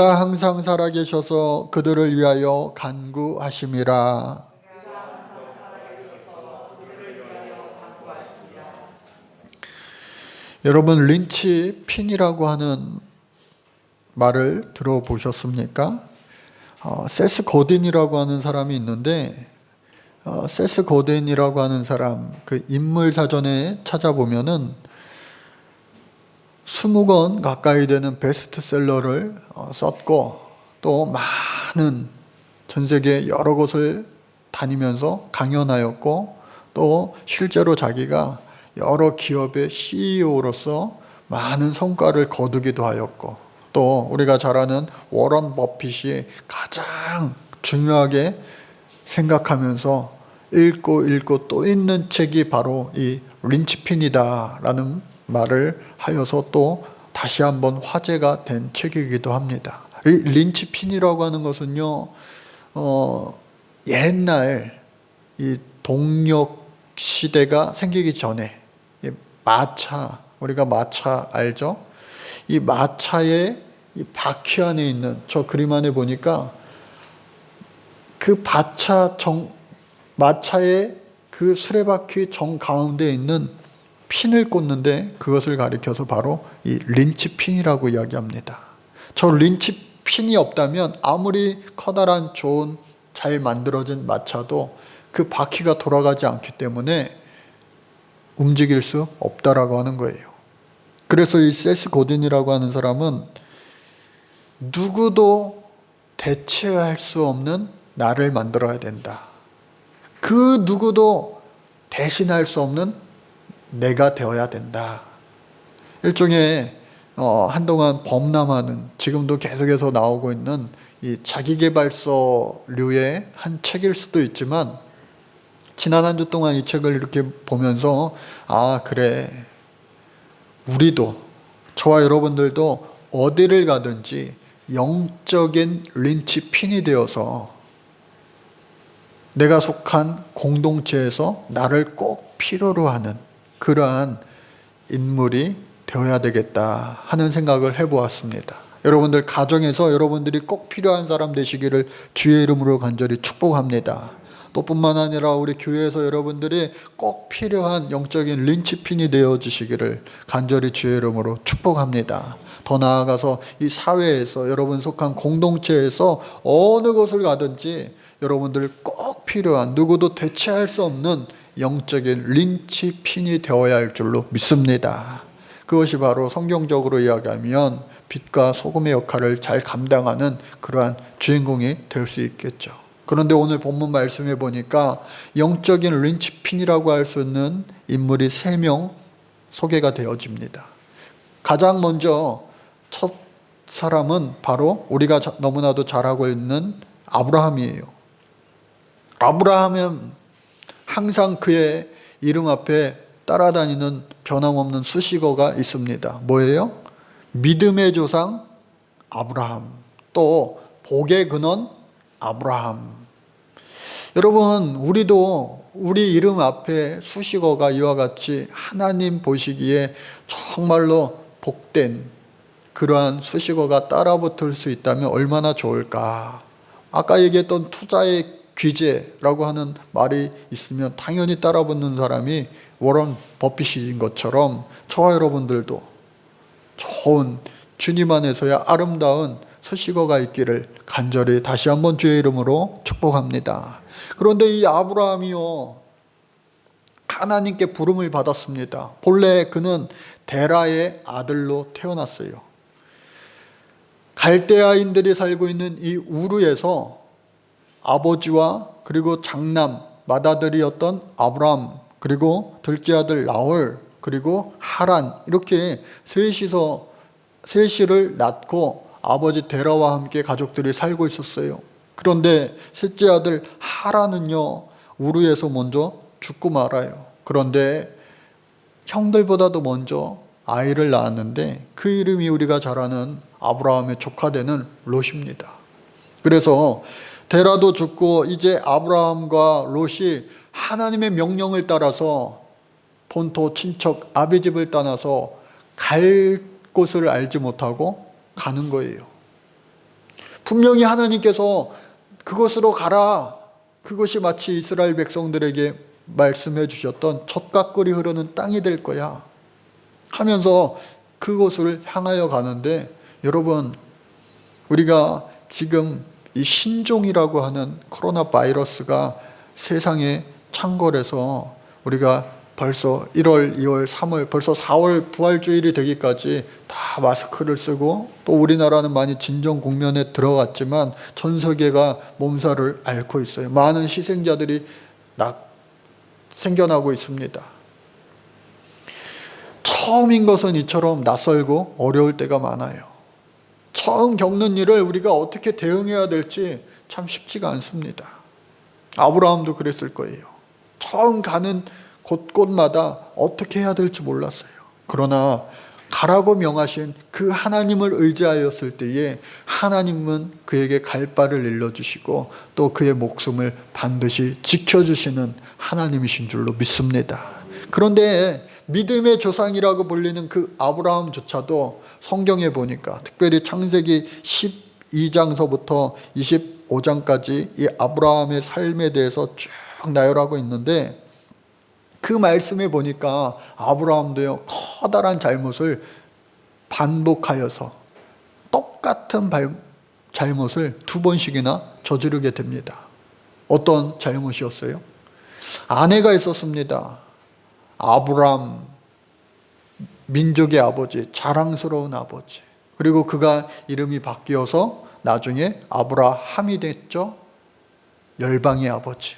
항상 살아계셔서 그들을 위하여 간구하심이라. 여러분, 린치 핀이라고 하는 말을 들어보셨습니까? 세스 고딘이라고 하는 사람이 있는데, 세스 고딘이라고 하는 사람 그 인물 사전에 찾아보면은 20권 가까이 되는 베스트셀러를 썼고, 또 많은 전 세계 여러 곳을 다니면서 강연하였고, 또 실제로 자기가 여러 기업의 CEO로서 많은 성과를 거두기도 하였고, 또 우리가 잘 아는 워런 버핏이 가장 중요하게 생각하면서 읽고 또 읽는 책이 바로 이 린치핀이다라는 말을 하여서 또 다시 한번 화제가 된 책이기도 합니다. 이 린치핀이라고 하는 것은요, 옛날 이 동력 시대가 생기기 전에 마차, 우리가 마차 알죠? 이 마차의 이 바퀴 안에 있는, 저 그림 안에 보니까 그 마차의 그 수레바퀴 정 가운데 있는 핀을 꽂는데, 그것을 가리켜서 바로 이 린치핀이라고 이야기합니다. 저 린치핀이 없다면 아무리 커다란 좋은 잘 만들어진 마차도 그 바퀴가 돌아가지 않기 때문에 움직일 수 없다라고 하는 거예요. 그래서 이 세스 고딘이라고 하는 사람은 누구도 대체할 수 없는 나를 만들어야 된다. 그 누구도 대신할 수 없는 내가 되어야 된다. 일종의 한동안 범람하는, 지금도 계속해서 나오고 있는 이 자기계발서류의 한 책일 수도 있지만, 지난 한 주 동안 이 책을 이렇게 보면서 그래, 우리도, 저와 여러분들도 어디를 가든지 영적인 린치핀이 되어서 내가 속한 공동체에서 나를 꼭 필요로 하는 그러한 인물이 되어야 되겠다 하는 생각을 해보았습니다. 여러분들 가정에서 여러분들이 꼭 필요한 사람 되시기를 주의 이름으로 간절히 축복합니다. 또 뿐만 아니라 우리 교회에서 여러분들이 꼭 필요한 영적인 린치핀이 되어주시기를 간절히 주의 이름으로 축복합니다. 더 나아가서 이 사회에서, 여러분 속한 공동체에서 어느 곳을 가든지 여러분들 꼭 필요한, 누구도 대체할 수 없는 영적인 린치핀이 되어야 할 줄로 믿습니다. 그것이 바로 성경적으로 이야기하면 빛과 소금의 역할을 잘 감당하는 그러한 주인공이 될 수 있겠죠. 그런데 오늘 본문 말씀해 보니까 영적인 린치핀이라고 할 수 있는 인물이 3명 소개가 되어집니다. 가장 먼저 첫 사람은 바로 우리가 너무나도 잘 알고 있는 아브라함이에요. 아브라함은 항상 그의 이름 앞에 따라다니는 변함없는 수식어가 있습니다. 뭐예요? 믿음의 조상 아브라함, 또 복의 근원 아브라함. 여러분, 우리도 우리 이름 앞에 수식어가 이와 같이 하나님 보시기에 정말로 복된 그러한 수식어가 따라붙을 수 있다면 얼마나 좋을까. 아까 얘기했던 투자의 귀재라고 하는 말이 있으면 당연히 따라붙는 사람이 워런 버핏인 것처럼, 저와 여러분들도 좋은 주님 안에서야 아름다운 수식어가 있기를 간절히 다시 한번 주의 이름으로 축복합니다. 그런데 이 아브라함이요, 하나님께 부름을 받았습니다. 본래 그는 데라의 아들로 태어났어요. 갈대아인들이 살고 있는 이 우르에서 아버지와 그리고 장남 맏아들이었던 아브람, 그리고 둘째 아들 나홀, 그리고 하란, 이렇게 셋이를 낳고 아버지 데라와 함께 가족들이 살고 있었어요. 그런데 셋째 아들 하란은요, 우르에서 먼저 죽고 말아요. 그런데 형들보다도 먼저 아이를 낳았는데 그 이름이 우리가 잘 아는 아브라함의 조카되는 롯입니다. 그래서 데라도 죽고 이제 아브라함과 롯이 하나님의 명령을 따라서 본토 친척 아비집을 떠나서 갈 곳을 알지 못하고 가는 거예요. 분명히 하나님께서 그곳으로 가라. 그것이 마치 이스라엘 백성들에게 말씀해 주셨던 젖과 꿀이 흐르는 땅이 될 거야 하면서 그곳을 향하여 가는데, 여러분, 우리가 지금 이 신종이라고 하는 코로나 바이러스가 세상에 창궐해서 우리가 벌써 1월, 2월, 3월, 벌써 4월 부활주일이 되기까지 다 마스크를 쓰고, 또 우리나라는 많이 진정 국면에 들어갔지만 전 세계가 몸살을 앓고 있어요. 많은 희생자들이 생겨나고 있습니다. 처음인 것은 이처럼 낯설고 어려울 때가 많아요. 처음 겪는 일을 우리가 어떻게 대응해야 될지 참 쉽지가 않습니다. 아브라함도 그랬을 거예요. 처음 가는 곳곳마다 어떻게 해야 될지 몰랐어요. 그러나 가라고 명하신 그 하나님을 의지하였을 때에 하나님은 그에게 갈 바를 일러주시고 또 그의 목숨을 반드시 지켜주시는 하나님이신 줄로 믿습니다. 그런데 믿음의 조상이라고 불리는 그 아브라함조차도 성경에 보니까, 특별히 창세기 12장서부터 25장까지 이 아브라함의 삶에 대해서 쭉 나열하고 있는데, 그 말씀에 보니까 아브라함도요, 커다란 잘못을 반복하여서 똑같은 잘못을 2번씩이나 저지르게 됩니다. 어떤 잘못이었어요? 아내가 있었습니다. 아브람, 민족의 아버지, 자랑스러운 아버지. 그리고 그가 이름이 바뀌어서 나중에 아브라함이 됐죠. 열방의 아버지,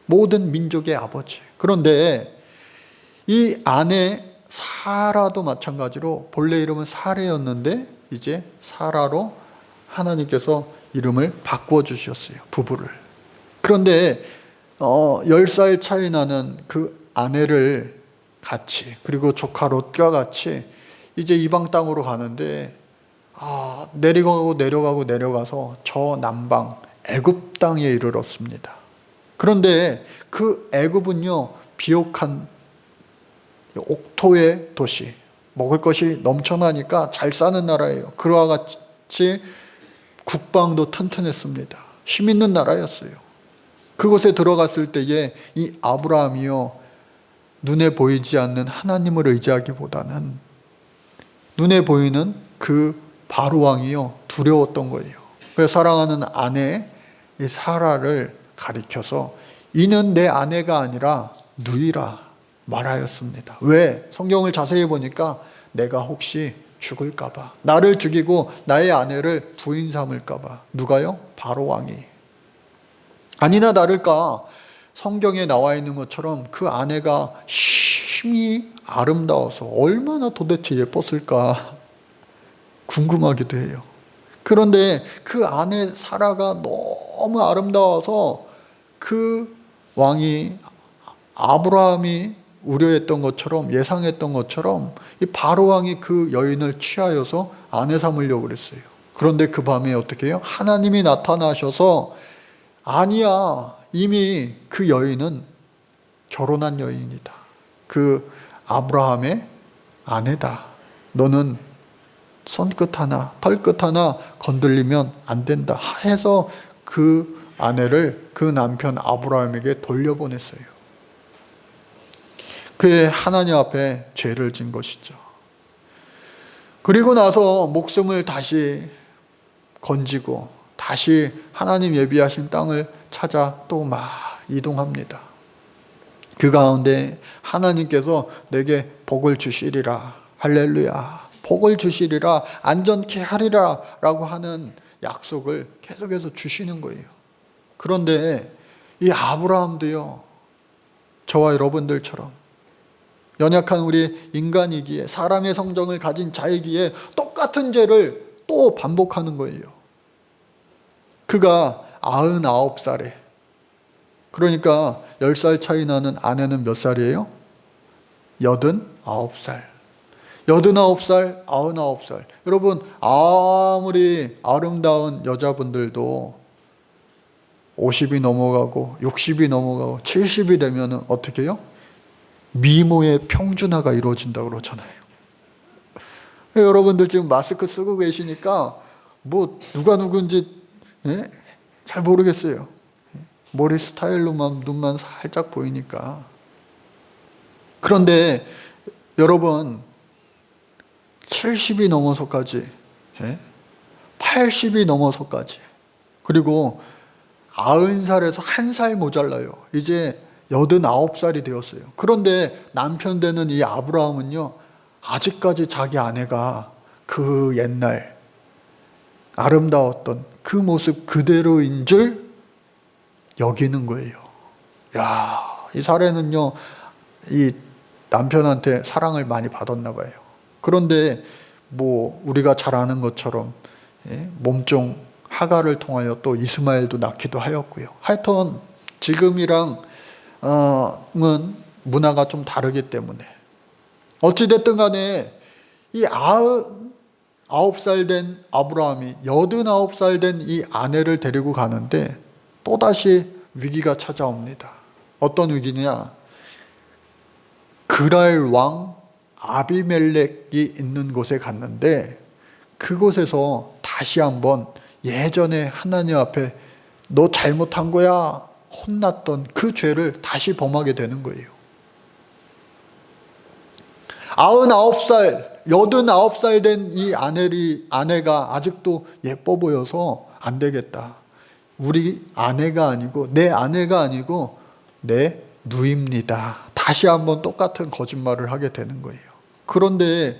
모든 민족의 아버지. 그런데 이 아내 사라도 마찬가지로 본래 이름은 사레였는데 이제 사라로 하나님께서 이름을 바꾸어 주셨어요, 부부를. 그런데 10살 차이 나는 그 아내를 같이, 그리고 조카 롯과 같이 이제 이방 땅으로 가는데, 내려가서 저 남방 애굽 땅에 이르렀습니다. 그런데 그 애굽은요, 비옥한 옥토의 도시, 먹을 것이 넘쳐나니까 잘 사는 나라예요. 그와 같이 국방도 튼튼했습니다. 힘 있는 나라였어요. 그곳에 들어갔을 때에 이 아브라함이요, 눈에 보이지 않는 하나님을 의지하기보다는 눈에 보이는 그 바로왕이요, 두려웠던 거예요. 그래서 사랑하는 아내 이 사라를 가리켜서 이는 내 아내가 아니라 누이라 말하였습니다. 왜? 성경을 자세히 보니까 내가 혹시 죽을까봐, 나를 죽이고 나의 아내를 부인 삼을까봐. 누가요? 바로왕이. 아니나 다를까 성경에 나와 있는 것처럼 그 아내가 힘이 아름다워서 얼마나 도대체 예뻤을까 궁금하기도 해요. 그런데 그 아내 사라가 너무 아름다워서 그 왕이, 아브라함이 우려했던 것처럼, 예상했던 것처럼 이 바로왕이 그 여인을 취하여서 아내 삼으려고 그랬어요. 그런데 그 밤에 어떻게 해요? 하나님이 나타나셔서 아니야, 이미 그 여인은 결혼한 여인이다. 그 아브라함의 아내다. 너는 손끝 하나, 털끝 하나 건들리면 안 된다 해서 그 아내를 그 남편 아브라함에게 돌려보냈어요. 그의 하나님 앞에 죄를 진 것이죠. 그리고 나서 목숨을 다시 건지고 다시 하나님 예비하신 땅을 찾아 또 막 이동합니다. 그 가운데 하나님께서 내게 복을 주시리라, 할렐루야, 복을 주시리라, 안전케 하리라 라고 하는 약속을 계속해서 주시는 거예요. 그런데 이 아브라함도요, 저와 여러분들처럼 연약한 우리 인간이기에, 사람의 성정을 가진 자이기에 똑같은 죄를 또 반복하는 거예요. 그가 99살에, 그러니까 10살 차이 나는 아내는 몇 살이에요? 89살. 89살, 99살. 여러분, 아무리 아름다운 여자분들도 50이 넘어가고 60이 넘어가고 70이 되면 어떻게 해요? 미모의 평준화가 이루어진다고 그러잖아요. 여러분들 지금 마스크 쓰고 계시니까 뭐 누가 누군지 잘 모르겠어요. 머리 스타일로만 눈만 살짝 보이니까. 그런데 여러분 70이 넘어서까지 80이 넘어서까지 그리고 90살에서 1살 모자라요. 이제 89살이 되었어요. 그런데 남편 되는 이 아브라함은요, 아직까지 자기 아내가 그 옛날 아름다웠던 그 모습 그대로인 줄 여기는 거예요. 야, 이 사례는요, 이 남편한테 사랑을 많이 받았나 봐요. 그런데 뭐 우리가 잘 아는 것처럼 몸종 하가를 통하여 또 이스마엘도 낳기도 하였고요. 하여튼 지금이랑은 문화가 좀 다르기 때문에 어찌됐든 간에 이 99살 된 아브라함이 89살 된 이 아내를 데리고 가는데 또다시 위기가 찾아옵니다. 어떤 위기냐? 그랄 왕 아비멜렉이 있는 곳에 갔는데 그곳에서 다시 한번 예전에 하나님 앞에 너 잘못한 거야 혼났던 그 죄를 다시 범하게 되는 거예요. 89살 된 이 아내가 아직도 예뻐 보여서 안 되겠다. 우리 아내가 아니고 내 아내가 아니고 내 누입니다. 다시 한번 똑같은 거짓말을 하게 되는 거예요. 그런데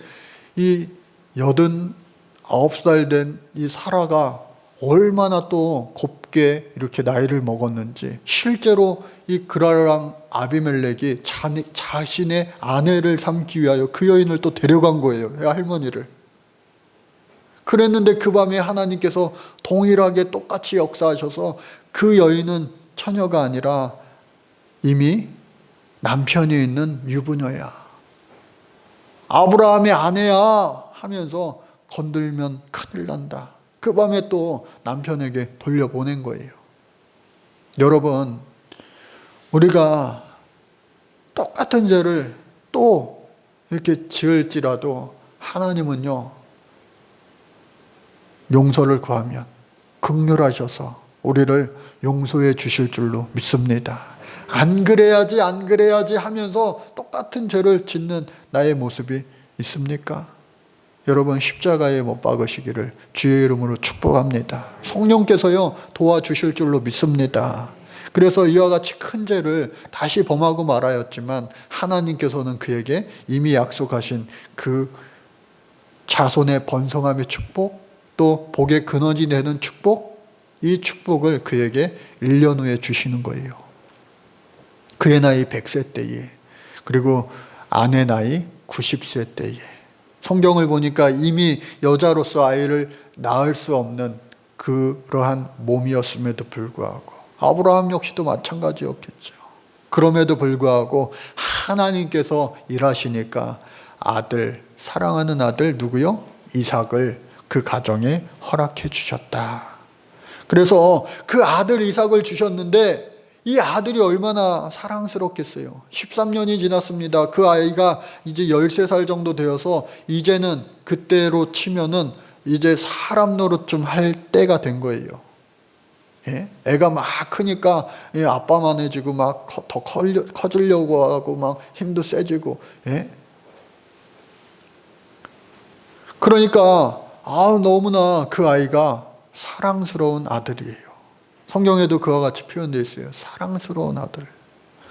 이 89살 된 이 사라가 얼마나 또 곱게 이렇게 나이를 먹었는지 실제로 이 그랄랑 아비멜렉이 자신의 아내를 삼기 위하여 그 여인을 또 데려간 거예요. 할머니를. 그랬는데 그 밤에 하나님께서 동일하게 똑같이 역사하셔서 그 여인은 처녀가 아니라 이미 남편이 있는 유부녀야. 아브라함의 아내야 하면서 건들면 큰일 난다. 그 밤에 또 남편에게 돌려보낸 거예요. 여러분, 우리가 똑같은 죄를 또 이렇게 지을지라도 하나님은요, 용서를 구하면 긍휼하셔서 우리를 용서해 주실 줄로 믿습니다. 안 그래야지 하면서 똑같은 죄를 짓는 나의 모습이 있습니까? 여러분 십자가에 못 박으시기를 주의 이름으로 축복합니다. 성령께서요 도와주실 줄로 믿습니다. 그래서 이와 같이 큰 죄를 다시 범하고 말하였지만 하나님께서는 그에게 이미 약속하신 그 자손의 번성함의 축복, 또 복의 근원이 되는 축복, 이 축복을 그에게 1년 후에 주시는 거예요. 그의 나이 100세 때에, 그리고 아내 나이 90세 때에. 성경을 보니까 이미 여자로서 아이를 낳을 수 없는 그러한 몸이었음에도 불구하고 아브라함 역시도 마찬가지였겠죠. 그럼에도 불구하고 하나님께서 일하시니까 아들, 사랑하는 아들 누구요? 이삭을 그 가정에 허락해 주셨다. 그래서 그 아들 이삭을 주셨는데 이 아들이 얼마나 사랑스럽겠어요. 13년이 지났습니다. 그 아이가 이제 13살 정도 되어서 이제는 그때로 치면은 이제 사람 노릇 좀 할 때가 된 거예요. 애가 막 크니까 아빠만해지고 막 더 커지려고 하고 막 힘도 세지고. 그러니까 너무나 그 아이가 사랑스러운 아들이에요. 성경에도 그와 같이 표현되어 있어요. 사랑스러운 아들.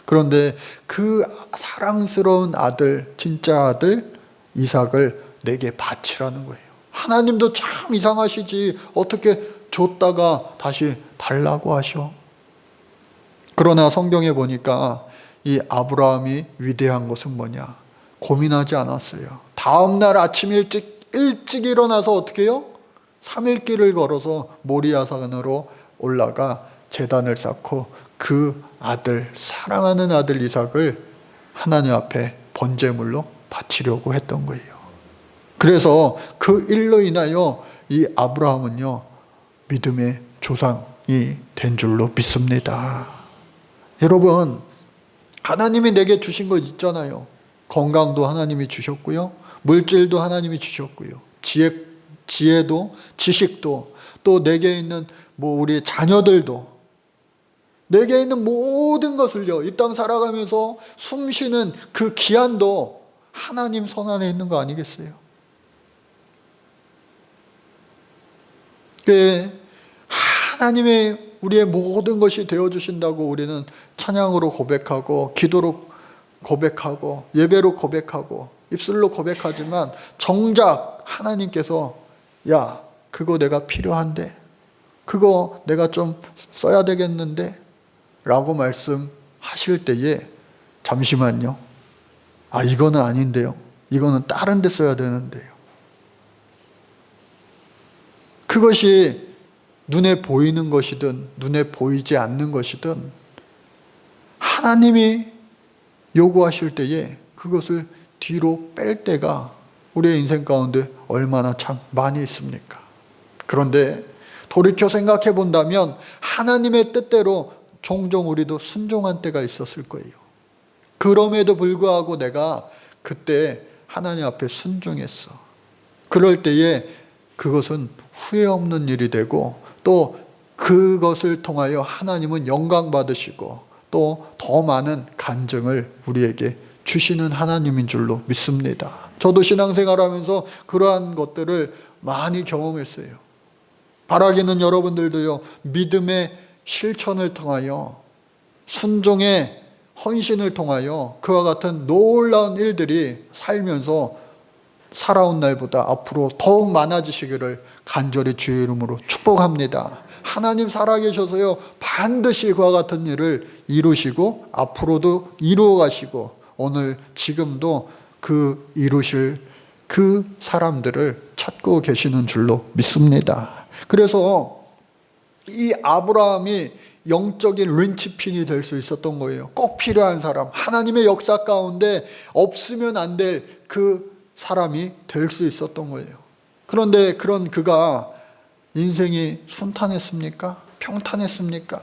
그런데 그 사랑스러운 아들, 진짜 아들 이삭을 내게 바치라는 거예요. 하나님도 참 이상하시지 어떻게 줬다가 다시 달라고 하셔. 그러나 성경에 보니까 이 아브라함이 위대한 것은 뭐냐? 고민하지 않았어요. 다음날 아침 일찍 일어나서 어떻게 해요? 3일 길을 걸어서 모리아산으로 올라가 제단을 쌓고 그 아들, 사랑하는 아들 이삭을 하나님 앞에 번제물로 바치려고 했던 거예요. 그래서 그 일로 인하여 이 아브라함은요 믿음의 조상이 된 줄로 믿습니다. 여러분, 하나님이 내게 주신 것 있잖아요. 건강도 하나님이 주셨고요, 물질도 하나님이 주셨고요, 지혜 지혜도, 지식도, 또 내게 있는 우리 자녀들도, 내게 있는 모든 것을요, 이 땅 살아가면서 숨쉬는 그 기한도 하나님 손 안에 있는 거 아니겠어요? 하나님의 우리의 모든 것이 되어주신다고 우리는 찬양으로 고백하고, 기도로 고백하고, 예배로 고백하고, 입술로 고백하지만 정작 하나님께서 야, 그거 내가 필요한데, 그거 내가 좀 써야 되겠는데 라고 말씀하실 때에 잠시만요, 이거는 아닌데요, 이거는 다른 데 써야 되는데요. 그것이 눈에 보이는 것이든 눈에 보이지 않는 것이든 하나님이 요구하실 때에 그것을 뒤로 뺄 때가 우리의 인생 가운데 얼마나 참 많이 있습니까? 그런데 돌이켜 생각해 본다면 하나님의 뜻대로 종종 우리도 순종한 때가 있었을 거예요. 그럼에도 불구하고 내가 그때 하나님 앞에 순종했어. 그럴 때에 그것은 후회 없는 일이 되고, 또 그것을 통하여 하나님은 영광 받으시고 또 더 많은 간증을 우리에게 주시는 하나님인 줄로 믿습니다. 저도 신앙생활하면서 그러한 것들을 많이 경험했어요. 바라기는 여러분들도요, 믿음의 실천을 통하여, 순종의 헌신을 통하여 그와 같은 놀라운 일들이 살면서 살아온 날보다 앞으로 더욱 많아지시기를 간절히 주의 이름으로 축복합니다. 하나님 살아계셔서요, 반드시 그와 같은 일을 이루시고 앞으로도 이루어 가시고, 오늘 지금도 그 이루실 그 사람들을 찾고 계시는 줄로 믿습니다. 그래서 이 아브라함이 영적인 린치핀이 될 수 있었던 거예요. 꼭 필요한 사람, 하나님의 역사 가운데 없으면 안 될 그 사람이 될 수 있었던 거예요. 그런데 그런 그가 인생이 순탄했습니까? 평탄했습니까?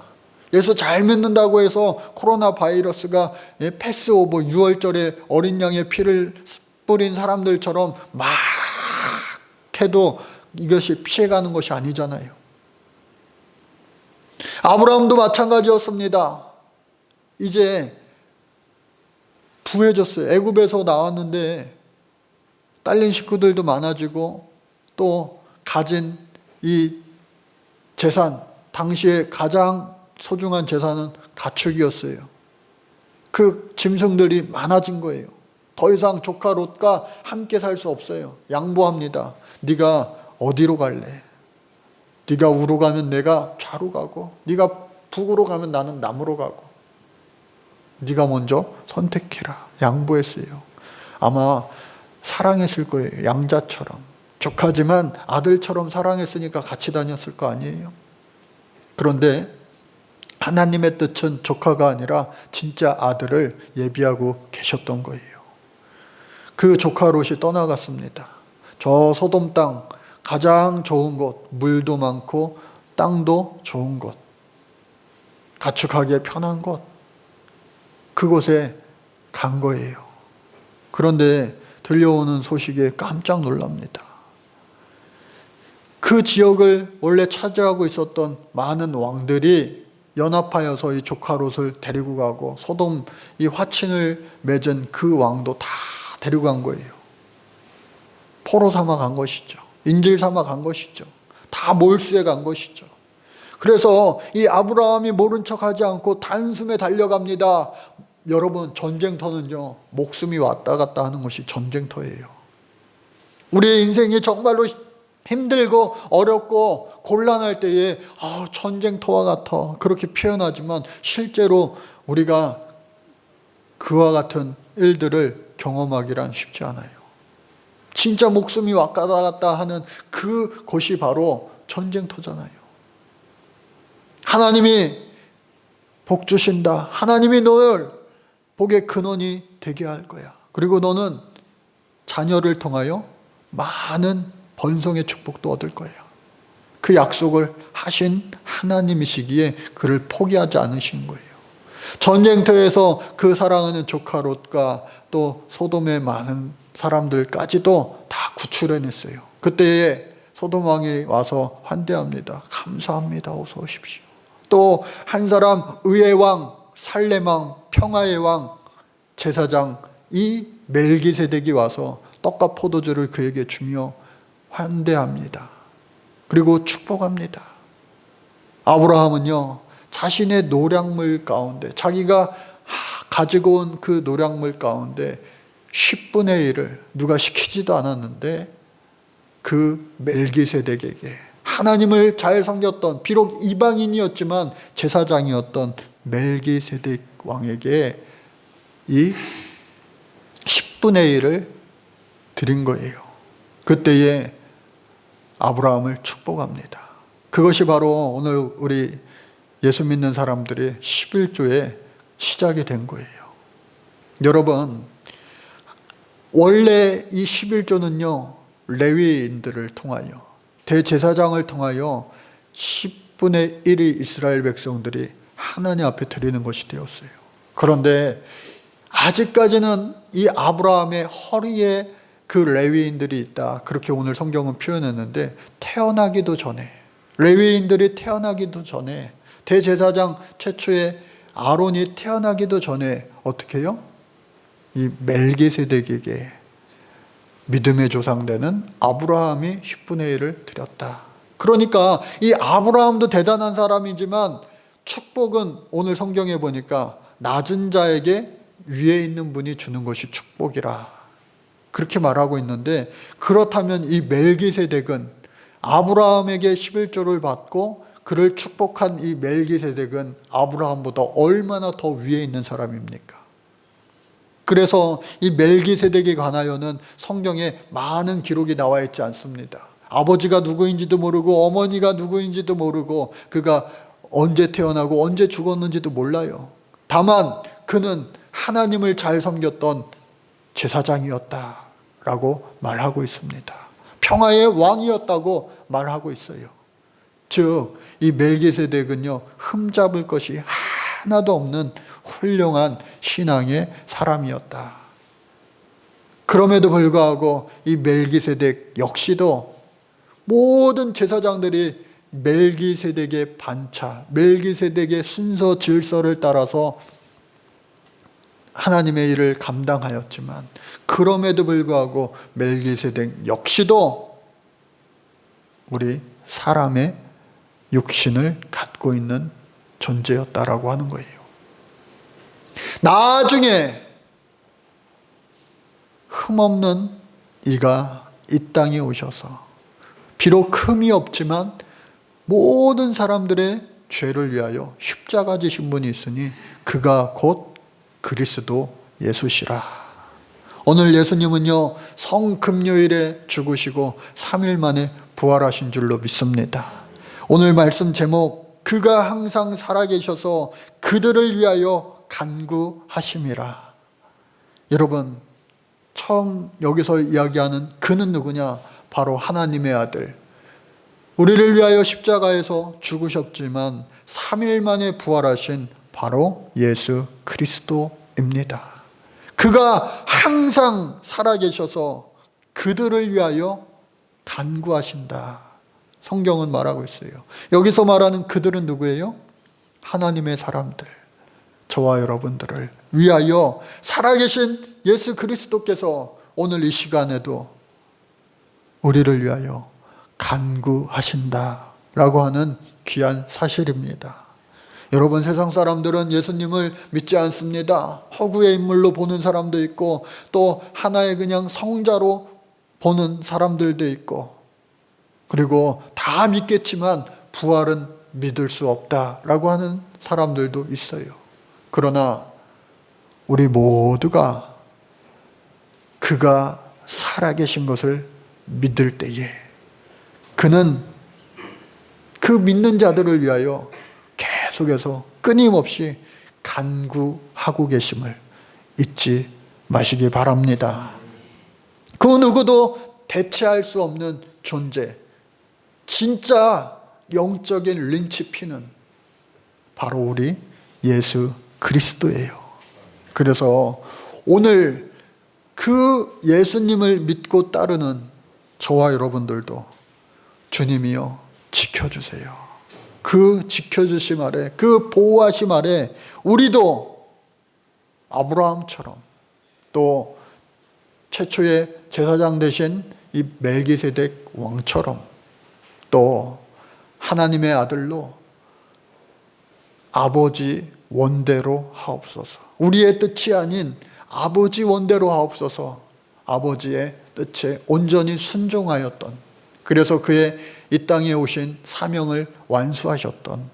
예수 잘 믿는다고 해서 코로나 바이러스가 패스오버 6월절에 어린 양의 피를 뿌린 사람들처럼 막 해도 이것이 피해가는 것이 아니잖아요. 아브라함도 마찬가지였습니다. 이제 부해졌어요. 애굽에서 나왔는데 딸린 식구들도 많아지고, 또 가진 이 재산, 당시에 가장 소중한 재산은 가축이었어요. 그 짐승들이 많아진 거예요. 더 이상 조카 롯과 함께 살 수 없어요. 양보합니다. 네가 어디로 갈래? 네가 우로 가면 내가 좌로 가고, 네가 북으로 가면 나는 남으로 가고, 네가 먼저 선택해라. 양보했어요. 아마 사랑했을 거예요. 양자처럼. 조카지만 아들처럼 사랑했으니까 같이 다녔을 거 아니에요. 그런데 하나님의 뜻은 조카가 아니라 진짜 아들을 예비하고 계셨던 거예요. 그 조카 롯이 떠나갔습니다. 저 소돔 땅, 가장 좋은 곳, 물도 많고 땅도 좋은 곳, 가축하기에 편한 곳, 그곳에 간 거예요. 그런데 들려오는 소식에 깜짝 놀랍니다. 그 지역을 원래 차지하고 있었던 많은 왕들이 연합하여서 이 조카 롯을 데리고 가고, 소돔 이 화친을 맺은 그 왕도 다 데리고 간 거예요. 포로 삼아 간 것이죠. 인질 삼아 간 것이죠. 다 몰수해 간 것이죠. 그래서 이 아브라함이 모른 척하지 않고 단숨에 달려갑니다. 여러분, 전쟁터는요, 목숨이 왔다 갔다 하는 것이 전쟁터예요. 우리의 인생이 정말로 힘들고 어렵고 곤란할 때에 전쟁터와 같아, 그렇게 표현하지만 실제로 우리가 그와 같은 일들을 경험하기란 쉽지 않아요. 진짜 목숨이 왔다 갔다 하는 그곳이 바로 전쟁터잖아요. 하나님이 복 주신다. 하나님이 너를 복의 근원이 되게 할 거야. 그리고 너는 자녀를 통하여 많은 번성의 축복도 얻을 거예요. 그 약속을 하신 하나님이시기에 그를 포기하지 않으신 거예요. 전쟁터에서 그 사랑하는 조카 롯과 또 소돔의 많은 사람들까지도 다 구출해냈어요. 그때에 소돔 왕이 와서 환대합니다. 감사합니다. 어서 오십시오. 또 한 사람 의의 왕, 살렘 왕, 평화의 왕, 제사장 이 멜기세덱이 와서 떡과 포도주를 그에게 주며 환대합니다. 그리고 축복합니다. 아브라함은요, 자신의 노량물 가운데, 자기가 가지고 온 그 노량물 가운데 10분의 1을 누가 시키지도 않았는데 그 멜기세덱에게, 하나님을 잘 섬겼던, 비록 이방인이었지만 제사장이었던 멜기세덱 왕에게 이 10분의 1을 드린 거예요. 그때에 아브라함을 축복합니다. 그것이 바로 오늘 우리 예수 믿는 사람들의 11조의 시작이 된 거예요. 여러분, 원래 이 11조는요, 레위인들을 통하여, 대제사장을 통하여 10분의 1이 이스라엘 백성들이 하나님 앞에 드리는 것이 되었어요. 그런데 아직까지는 이 아브라함의 허리에 그 레위인들이 있다. 그렇게 오늘 성경은 표현했는데, 태어나기도 전에, 레위인들이 태어나기도 전에, 대제사장 최초의 아론이 태어나기도 전에 어떻게 해요? 이 멜기세덱에게 믿음의 조상되는 아브라함이 10분의 1을 드렸다. 그러니까 이 아브라함도 대단한 사람이지만 축복은 오늘 성경에 보니까 낮은 자에게 위에 있는 분이 주는 것이 축복이라 그렇게 말하고 있는데, 그렇다면 이 멜기세덱은 아브라함에게 11조를 받고 그를 축복한 이 멜기세덱은 아브라함보다 얼마나 더 위에 있는 사람입니까? 그래서 이 멜기세덱에 관하여는 성경에 많은 기록이 나와 있지 않습니다. 아버지가 누구인지도 모르고 어머니가 누구인지도 모르고 그가 언제 태어나고 언제 죽었는지도 몰라요. 다만 그는 하나님을 잘 섬겼던 제사장이었다라고 말하고 있습니다. 평화의 왕이었다고 말하고 있어요. 즉, 이 멜기세덱은요, 흠잡을 것이 하나도 없는 훌륭한 신앙의 사람이었다. 그럼에도 불구하고 이 멜기세덱 역시도 모든 제사장들이 멜기세덱의 반차, 멜기세덱의 순서 질서를 따라서 하나님의 일을 감당하였지만, 그럼에도 불구하고 멜기세덱 역시도 우리 사람의 육신을 갖고 있는 존재였다라고 하는 거예요. 나중에 흠없는 이가 이 땅에 오셔서 비록 흠이 없지만 모든 사람들의 죄를 위하여 십자가 지신 분이 있으니 그가 곧 그리스도 예수시라. 오늘 예수님은요, 성금요일에 죽으시고 3일 만에 부활하신 줄로 믿습니다. 오늘 말씀 제목, 그가 항상 살아계셔서 그들을 위하여 간구하심이라. 여러분, 처음 여기서 이야기하는 그는 누구냐? 바로 하나님의 아들, 우리를 위하여 십자가에서 죽으셨지만 3일 만에 부활하신 바로 예수 그리스도입니다. 그가 항상 살아계셔서 그들을 위하여 간구하신다. 성경은 말하고 있어요. 여기서 말하는 그들은 누구예요? 하나님의 사람들, 저와 여러분들을 위하여 살아계신 예수 그리스도께서 오늘 이 시간에도 우리를 위하여 간구하신다라고 하는 귀한 사실입니다. 여러분, 세상 사람들은 예수님을 믿지 않습니다. 허구의 인물로 보는 사람도 있고, 또 하나의 그냥 성자로 보는 사람들도 있고, 그리고 다 믿겠지만 부활은 믿을 수 없다라고 하는 사람들도 있어요. 그러나 우리 모두가 그가 살아계신 것을 믿을 때에 그는 그 믿는 자들을 위하여 계속해서 끊임없이 간구하고 계심을 잊지 마시기 바랍니다. 그 누구도 대체할 수 없는 존재, 진짜 영적인 린치핀은 바로 우리 예수 그리스도예요. 그래서 오늘 그 예수님을 믿고 따르는 저와 여러분들도 주님이여 지켜주세요. 그 지켜주심 아래, 그 보호하심 아래 우리도 아브라함처럼, 또 최초의 제사장 되신 이 멜기세덱 왕처럼, 또 하나님의 아들로 아버지 원대로 하옵소서. 우리의 뜻이 아닌 아버지 원대로 하옵소서. 아버지의 뜻에 온전히 순종하였던, 그래서 그의 이 땅에 오신 사명을 완수하셨던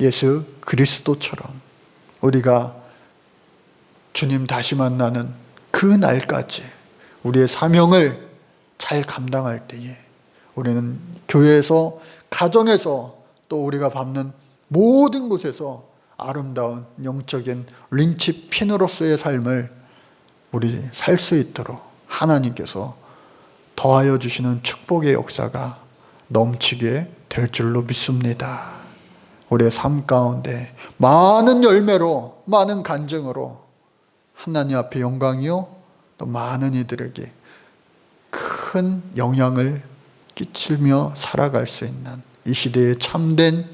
예수 그리스도처럼 우리가 주님 다시 만나는 그 날까지 우리의 사명을 잘 감당할 때에 우리는 교회에서, 가정에서, 또 우리가 밟는 모든 곳에서 아름다운 영적인 린치핀으로서의 삶을 우리 살 수 있도록 하나님께서 더하여 주시는 축복의 역사가 넘치게 될 줄로 믿습니다. 우리의 삶 가운데 많은 열매로, 많은 간증으로 하나님 앞에 영광이요, 또 많은 이들에게 큰 영향을 끼치며 살아갈 수 있는 이 시대의 참된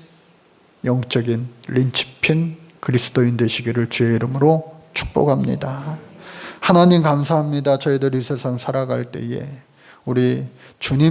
영적인 린치핀 그리스도인 되시기를 주의 이름으로 축복합니다. 하나님 감사합니다. 저희들이 이 세상 살아갈 때에 우리 주님